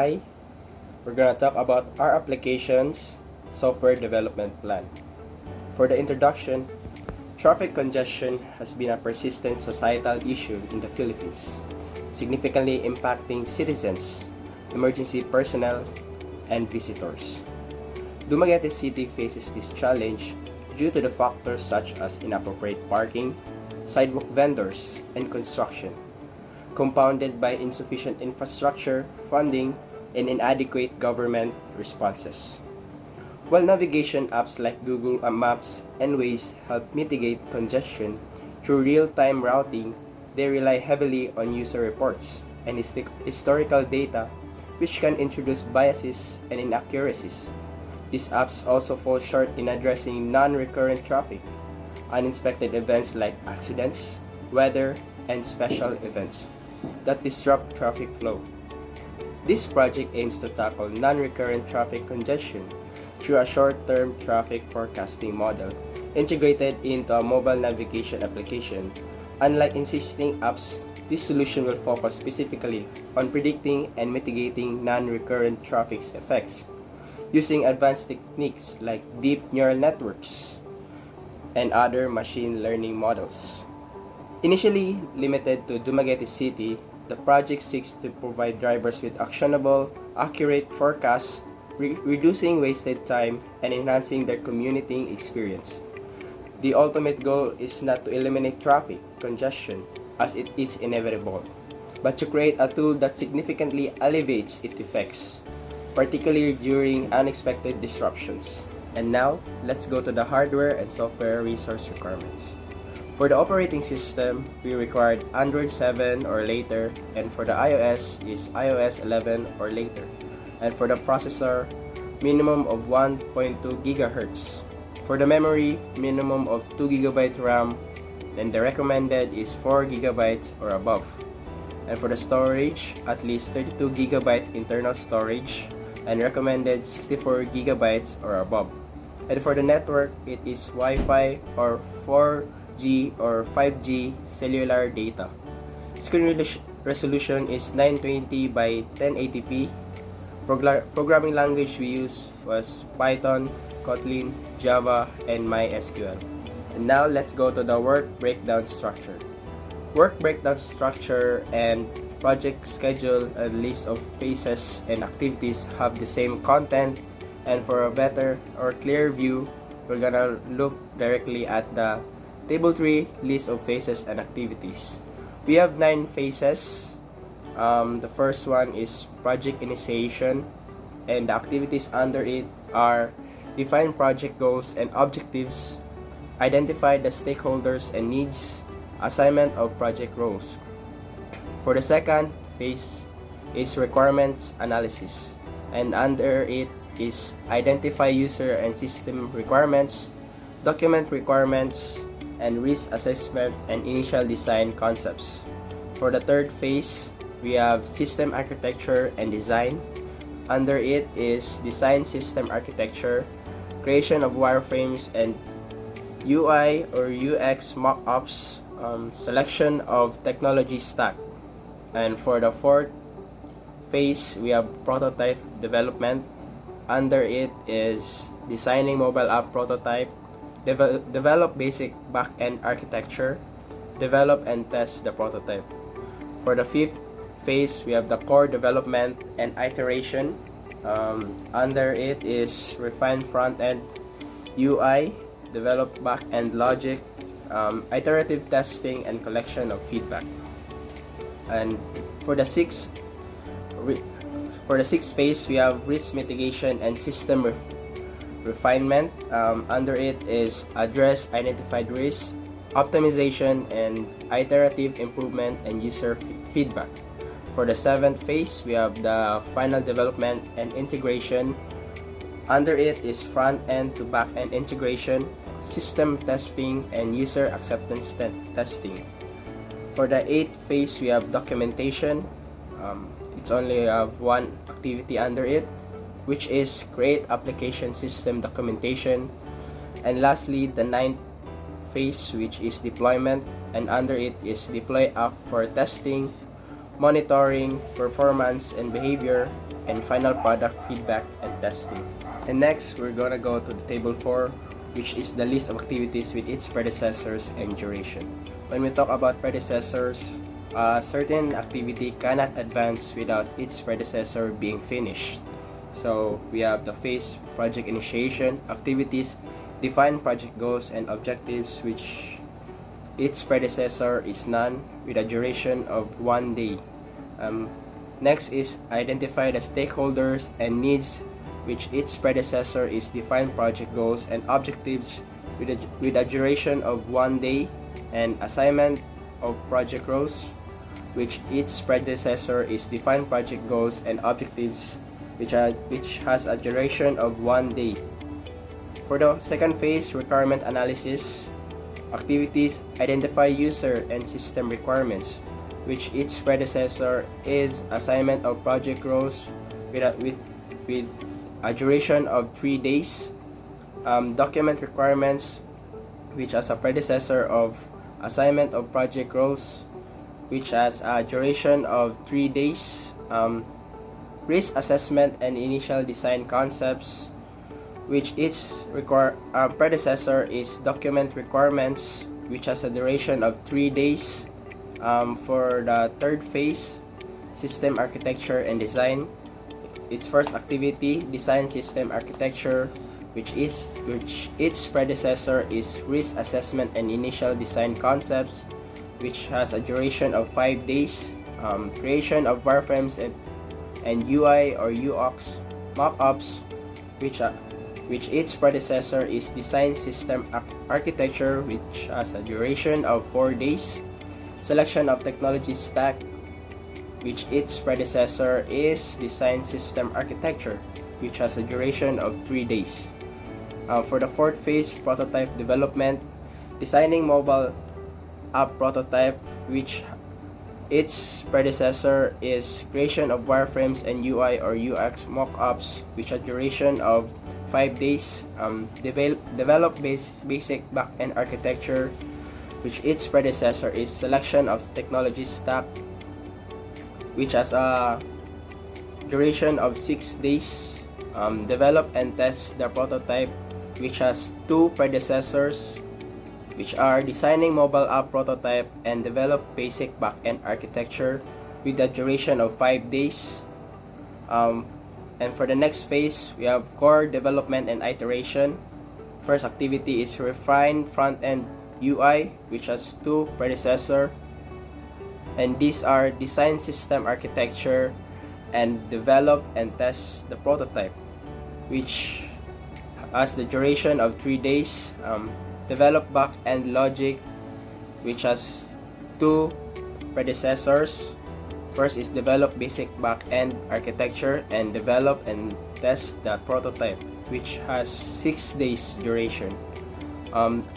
Hi, we're gonna talk about our applications software development plan. For the introduction, traffic congestion has been a persistent societal issue in the Philippines, significantly impacting citizens, emergency personnel, and visitors. Dumaguete City faces this challenge due to the factors such as inappropriate parking, sidewalk vendors, and construction, compounded by insufficient infrastructure, funding, and inadequate government responses. While navigation apps like Google Maps and Waze help mitigate congestion through real-time routing, they rely heavily on user reports and historical data, which can introduce biases and inaccuracies. These apps also fall short in addressing non-recurrent traffic, unexpected events like accidents, weather, and special events that disrupt traffic flow. This project aims to tackle non-recurrent traffic congestion through a short-term traffic forecasting model integrated into a mobile navigation application. Unlike existing apps, this solution will focus specifically on predicting and mitigating non-recurrent traffic effects using advanced techniques like deep neural networks and other machine learning models. Initially limited to Dumaguete City, the project seeks to provide drivers with actionable, accurate forecasts, reducing wasted time and enhancing their commuting experience. The ultimate goal is not to eliminate traffic congestion, as it is inevitable, but to create a tool that significantly alleviates its effects, particularly during unexpected disruptions. And now, let's go to the hardware and software resource requirements. For the operating system, we required Android 7 or later, and for the iOS is iOS 11 or later. And for the processor, minimum of 1.2 GHz. For the memory, minimum of 2 GB RAM, and the recommended is 4 GB or above. And for the storage, at least 32 GB internal storage, and recommended 64 GB or above. And for the network, it is Wi-Fi or 4G or 5G cellular data. Screen resolution is 920 by 1080p. Programming language we used was Python, Kotlin, Java, and MySQL. And now let's go to the work breakdown structure. Work breakdown structure and project schedule and list of phases and activities have the same content, and for a better or clear view, we're gonna look directly at the Table 3 list of phases and activities. We have 9 phases. The first one is project initiation, and the activities under it are define project goals and objectives, identify the stakeholders and needs, assignment of project roles. For the second phase is requirements analysis, and under it is identify user and system requirements, document requirements, and risk assessment and initial design concepts. For the third phase, we have system architecture and design. Under it is design system architecture, creation of wireframes and UI or UX mock-ups, selection of technology stack. And for the fourth phase, we have prototype development. Under it is designing mobile app prototype, develop basic back-end architecture, develop and test the prototype. For the fifth phase, we have the core development and iteration. Under it is refine front-end UI, develop back-end logic, iterative testing, and collection of feedback. And for the sixth phase, we have risk mitigation and system refinement. Under it is address identified risks, optimization, and iterative improvement and user feedback. For the seventh phase, we have the final development and integration. Under it is front-end to back-end integration, system testing, and user acceptance testing. For the eighth phase, we have documentation. It's only have one activity under it, which is create application system documentation. And lastly, the ninth phase, which is deployment, and under it is deploy app for testing, monitoring performance and behavior, and final product feedback and testing. And next, we're gonna go to the table 4, which is the list of activities with its predecessors and duration. When we talk about predecessors, a certain activity cannot advance without its predecessor being finished. So we have the phase project initiation, activities, define project goals and objectives, which its predecessor is none with a duration of 1 day. Next is identify the stakeholders and needs, which its predecessor is define project goals and objectives with a duration of 1 day, and assignment of project roles, which its predecessor is define project goals and objectives which has a duration of 1 day. For the second phase, requirement analysis, activities, identify user and system requirements, which its predecessor is assignment of project roles with a duration of 3 days. Document requirements, which has a predecessor of assignment of project roles, which has a duration of 3 days. Risk assessment and initial design concepts, which its predecessor is document requirements, which has a duration of 3 days. For the third phase, system architecture and design, its first activity, design system architecture, which its predecessor is risk assessment and initial design concepts, which has a duration of 5 days. Creation of wireframes and UI or UX mock-ups, which its predecessor is design system architecture, which has a duration of 4 days. Selection of technology stack, which its predecessor is design system architecture, which has a duration of 3 days. For the fourth phase, prototype development, designing mobile app prototype, which its predecessor is creation of wireframes and UI or UX mock-ups, which has duration of 5 days. Develop basic back-end architecture, which its predecessor is selection of technology stack, which has a duration of 6 days. Develop and test the prototype, which has 2 predecessors, which are designing mobile app prototype and develop basic back-end architecture with a duration of 5 days. And for the next phase, we have core development and iteration. First activity is refine front-end UI, which has 2 predecessors, and these are design system architecture and develop and test the prototype, which has the duration of 3 days. Develop back-end logic, which has 2 predecessors. First is develop basic back-end architecture and develop and test the prototype, which has 6 days duration.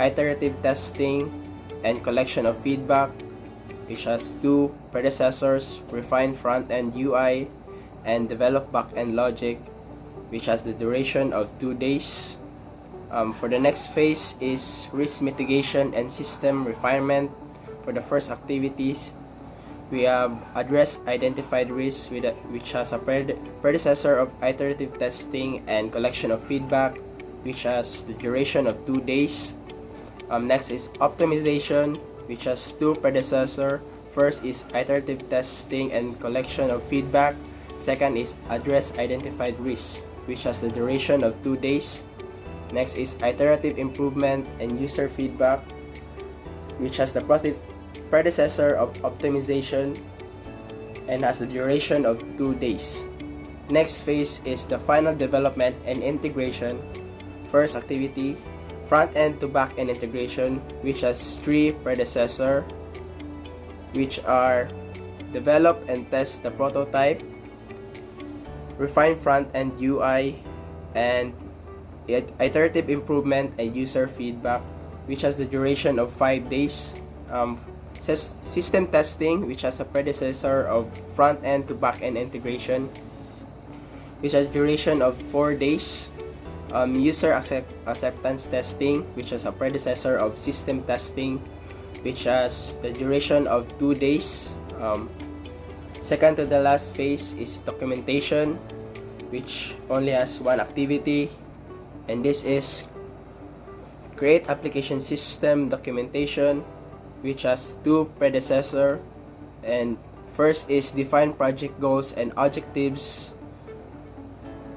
Iterative testing and collection of feedback, which has 2 predecessors, refine front-end UI and develop back-end logic, which has the duration of 2 days. For the next phase is risk mitigation and system refinement. For the first activities, we have address identified risks, which has a predecessor of iterative testing and collection of feedback, which has the duration of 2 days. Next is optimization, which has 2 predecessors. First is iterative testing and collection of feedback. Second is address identified risks, which has the duration of 2 days. Next is iterative improvement and user feedback, which has the predecessor of optimization and has the duration of 2 days. Next phase is the final development and integration. First activity, front-end to back-end integration, which has 3 predecessors, which are develop and test the prototype, refine front-end UI, and iterative improvement and user feedback, which has the duration of 5 days. System testing, which has a predecessor of front-end to back-end integration, which has duration of 4 days. User acceptance testing, which has a predecessor of system testing, which has the duration of 2 days. Second to the last phase is documentation, which only has one activity, and this is create application system documentation, which has two predecessors. And first is define project goals and objectives,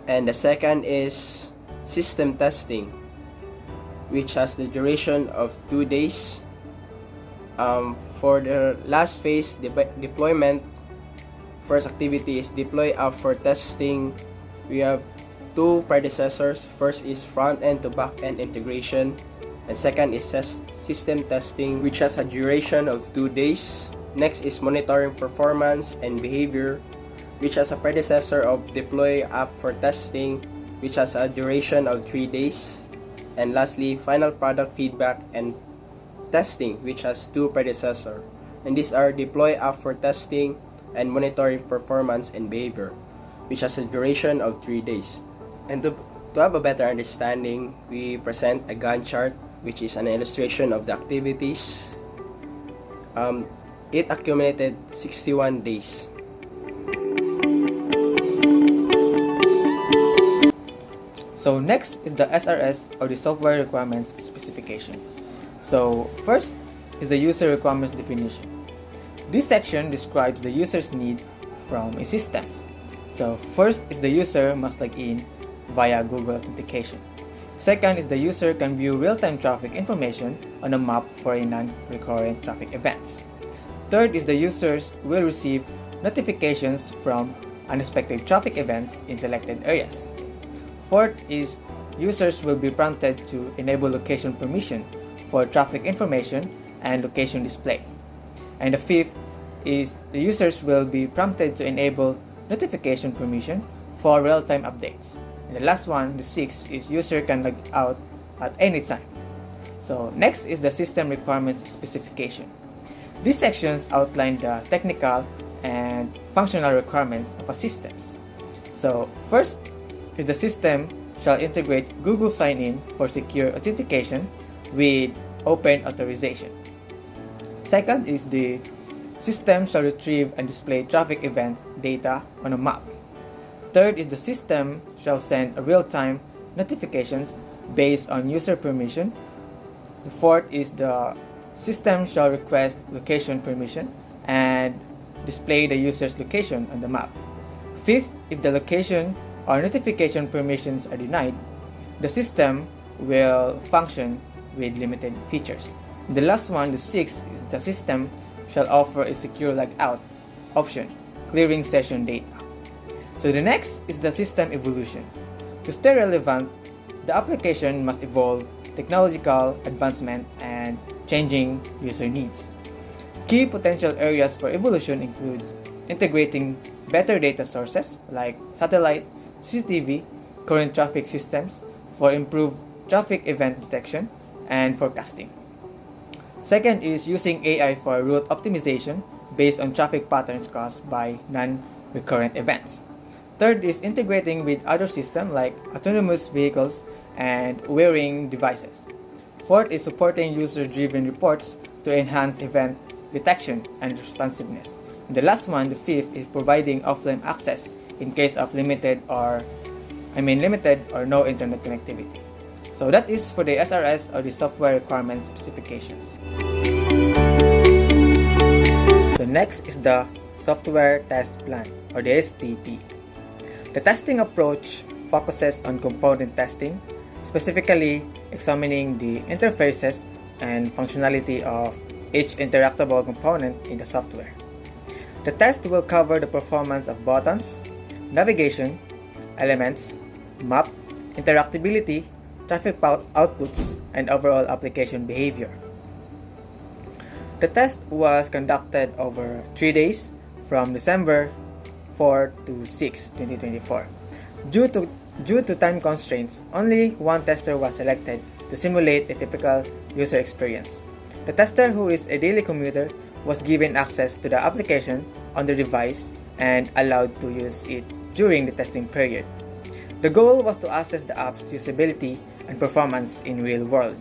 and the second is system testing, which has the duration of 2 days. For the last phase, deployment, first activity is deploy app for testing. We have two predecessors. First is front-end to back-end integration, and second is system testing, which has a duration of 2 days. Next is monitoring performance and behavior, which has a predecessor of deploy app for testing, which has a duration of 3 days. And lastly, final product feedback and testing, which has two predecessors. And these are deploy app for testing and monitoring performance and behavior, which has a duration of 3 days. And to have a better understanding, we present a Gantt chart, which is an illustration of the activities. It accumulated 61 days. So next is the SRS, or the software requirements specification. So first is the user requirements definition. This section describes the user's need from a system. So first is the user must log in via Google Authentication. Second is the user can view real-time traffic information on a map for a non-recurrent traffic events. Third is the users will receive notifications from unexpected traffic events in selected areas. Fourth is users will be prompted to enable location permission for traffic information and location display. And the fifth is the users will be prompted to enable notification permission for real-time updates. And the last one, the sixth, is user can log out at any time. So next is the system requirements specification. These sections outline the technical and functional requirements of a system. So first is the system shall integrate Google Sign-in for secure authentication with open authorization. Second is the system shall retrieve and display traffic events data on a map. Third is the system shall send real-time notifications based on user permission. The fourth is the system shall request location permission and display the user's location on the map. Fifth, if the location or notification permissions are denied, the system will function with limited features. The last one, the sixth, is the system shall offer a secure logout option, clearing session data. So the next is the system evolution. To stay relevant, the application must evolve technological advancement and changing user needs. Key potential areas for evolution includes integrating better data sources like satellite, CCTV, current traffic systems for improved traffic event detection and forecasting. Second is using AI for route optimization based on traffic patterns caused by non-recurrent events. Third is integrating with other systems like autonomous vehicles and wearing devices. Fourth is supporting user-driven reports to enhance event detection and responsiveness. And the last one, the fifth, is providing offline access in case of limited or no internet connectivity. So that is for the SRS, or the software requirements specifications. So next is the software test plan, or the STP. The testing approach focuses on component testing, specifically examining the interfaces and functionality of each interactable component in the software. The test will cover the performance of buttons, navigation, elements, map, interactability, traffic outputs, and overall application behavior. The test was conducted over 3 days from December 4 to 6, 2024. Due to time constraints, only one tester was selected to simulate a typical user experience. The tester, who is a daily commuter, was given access to the application on the device and allowed to use it during the testing period. The goal was to assess the app's usability and performance in real world.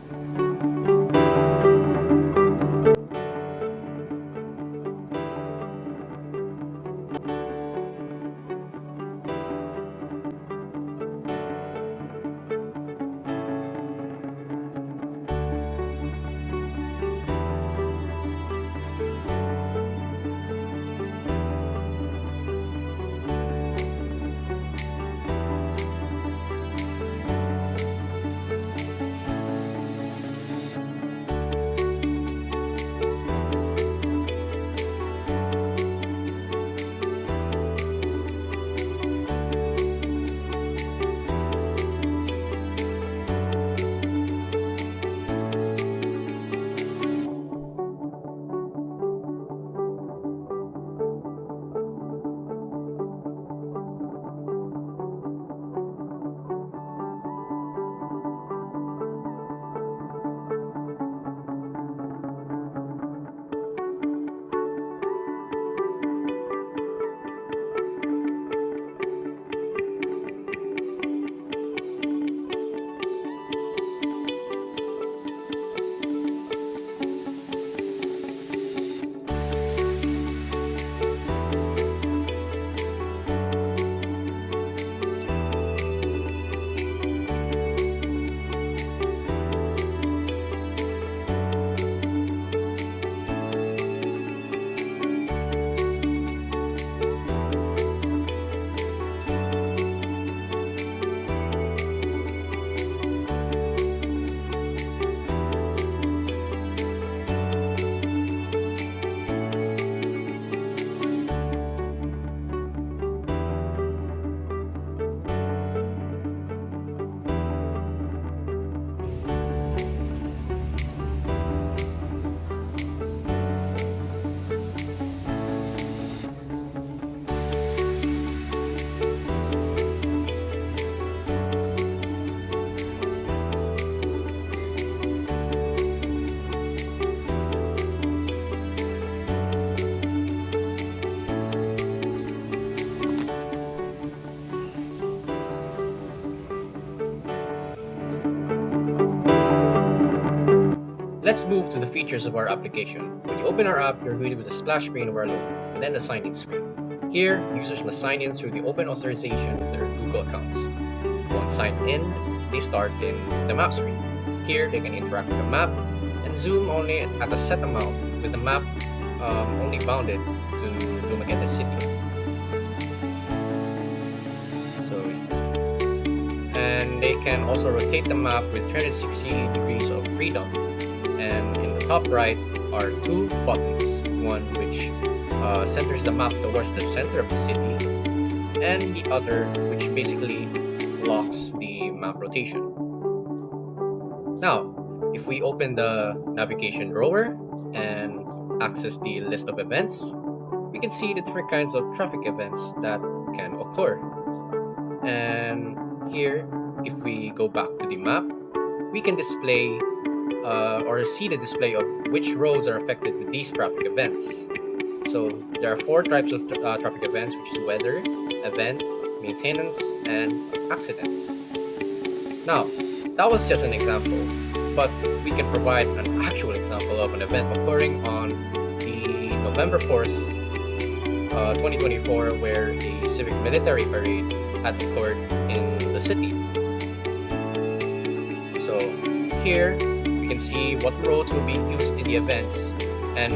let's move to the features of our application. When you open our app, you're greeted with the splash screen of our logo, and then the sign-in screen. Here, users must sign in through the open authorization of their Google accounts. Once signed in, they start in the map screen. Here, they can interact with the map and zoom only at a set amount, with the map only bounded to Dumaguete City. And they can also rotate the map with 360 degrees of freedom. And in the top right are two buttons, one which centers the map towards the center of the city, and the other which basically locks the map rotation. Now, if we open the navigation drawer and access the list of events, we can see the different kinds of traffic events that can occur. And here, if we go back to the map, we can display or see the display of which roads are affected with these traffic events. So there are four types of traffic events, which is weather, event, maintenance, and accidents. Now, that was just an example, but we can provide an actual example of an event occurring on the November 4th, 2024, where a civic military parade had occurred in the city. So here we can see what roads will be used in the events, and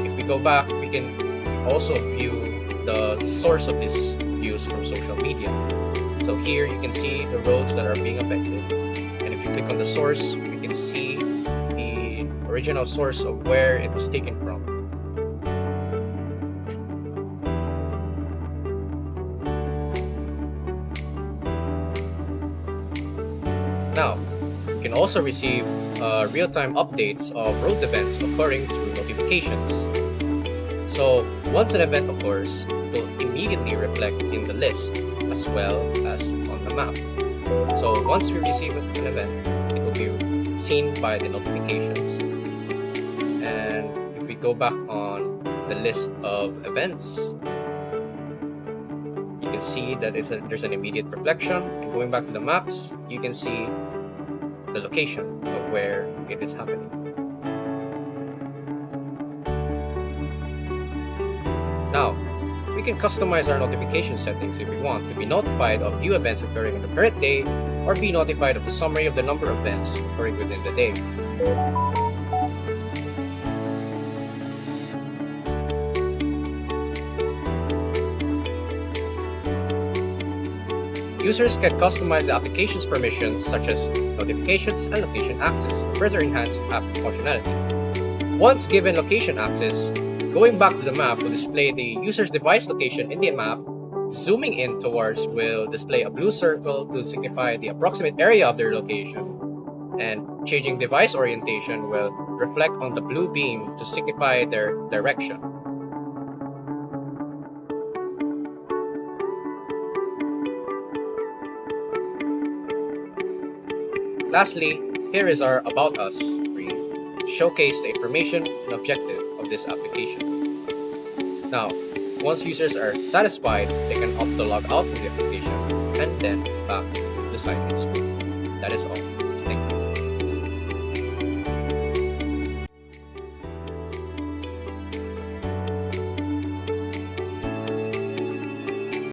if we go back, we can also view the source of this views from social media. So here you can see the roads that are being affected, and if you click on the source, we can see the original source of where it was taken from. Now, you can also receive real-time updates of road events occurring through notifications. So, once an event occurs, it will immediately reflect in the list as well as on the map. So, once we receive an event, it will be seen by the notifications. And if we go back on the list of events, you can see that there's an immediate reflection. And going back to the maps, you can see the location of where it is happening. Now, we can customize our notification settings if we want to be notified of new events occurring in the current day, or be notified of the summary of the number of events occurring within the day. Users can customize the application's permissions, such as notifications and location access, to further enhance app functionality. Once given location access, going back to the map will display the user's device location in the map. Zooming in towards will display a blue circle to signify the approximate area of their location, and changing device orientation will reflect on the blue beam to signify their direction. Lastly, here is our About Us screen to showcase the information and objective of this application. Now, once users are satisfied, they can opt to log out of the application and then back to the sign-in screen. That is all.